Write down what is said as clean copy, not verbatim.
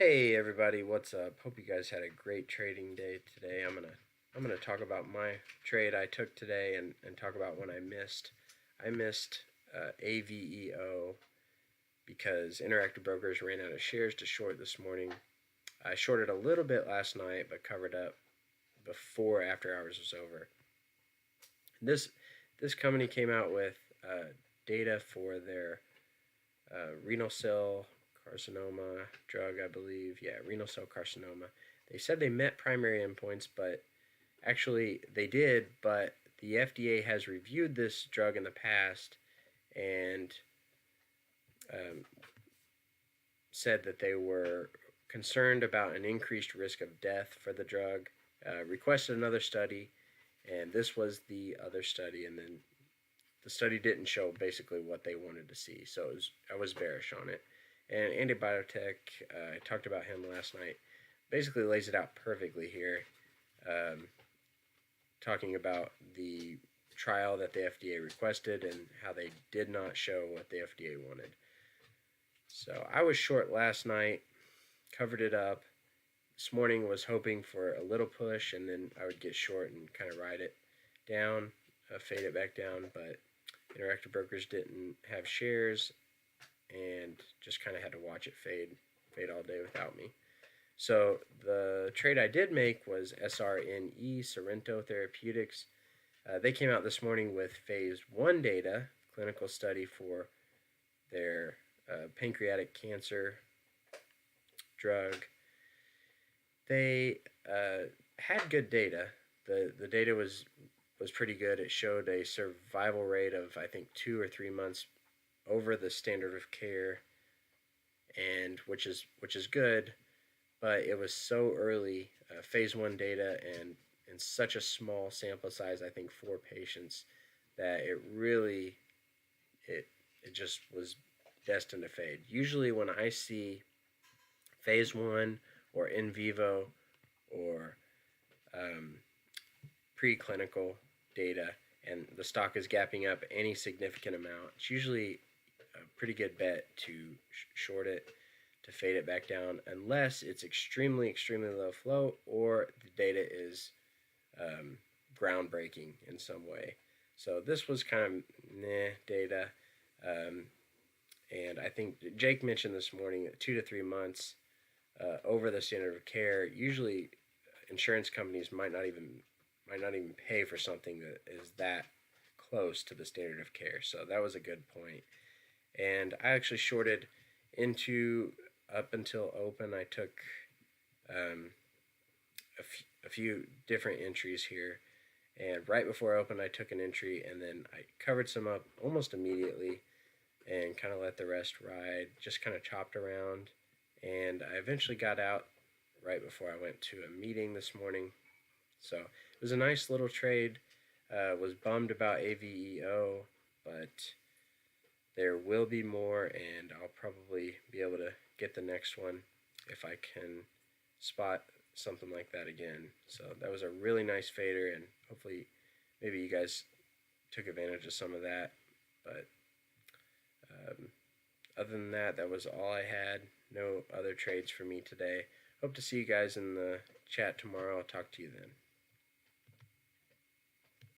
Hey everybody, what's up? Hope you guys had a great trading day today. I'm gonna talk about my trade I took today and talk about when I missed. I missed AVEO because Interactive Brokers ran out of shares to short this morning. I shorted a little bit last night, but covered up before after hours was over. This company came out with data for their renal cell carcinoma drug, I believe. Yeah, renal cell carcinoma. They said they met primary endpoints, but actually they did, but the FDA has reviewed this drug in the past and um, said that they were concerned about an increased risk of death for the drug, requested another study, and this was the other study, and then the study didn't show basically what they wanted to see, so I was bearish on it. And Andy Biotech, I talked about him last night, basically lays it out perfectly here, talking about the trial that the FDA requested and how they did not show what the FDA wanted. So I was short last night, covered it up. This morning was hoping for a little push, and then I would get short and kind of ride it down, fade it back down, but Interactive Brokers didn't have shares and just kind of had to watch it fade all day without me. So the trade I did make was SRNE, Sorrento Therapeutics. They came out this morning with phase 1 data, clinical study for their pancreatic cancer drug. They had good data. The data was pretty good. It showed a survival rate of, I think, 2 or 3 months over the standard of care, and which is good, but it was so early, phase 1 data, and in such a small sample size, I think 4 patients, that it just was destined to fade. Usually when I see phase 1 or in vivo or preclinical data and the stock is gapping up any significant amount, it's usually a pretty good bet to short it, to fade it back down, unless it's extremely low flow or the data is groundbreaking in some way. So this was kind of data, and I think Jake mentioned this morning that 2 to 3 months over the standard of care. Usually, insurance companies might not even pay for something that is that close to the standard of care. So that was a good point. And I actually shorted into up until open. I took a few different entries here, and right before open I took an entry, and then I covered some up almost immediately and kind of let the rest ride, just kind of chopped around, and I eventually got out right before I went to a meeting this morning. So it was a nice little trade. Was bummed about AVEO, but there will be more, and I'll probably be able to get the next one if I can spot something like that again. So that was a really nice fader, and hopefully maybe you guys took advantage of some of that. But other than that, that was all I had. No other trades for me today. Hope to see you guys in the chat tomorrow. I'll talk to you then.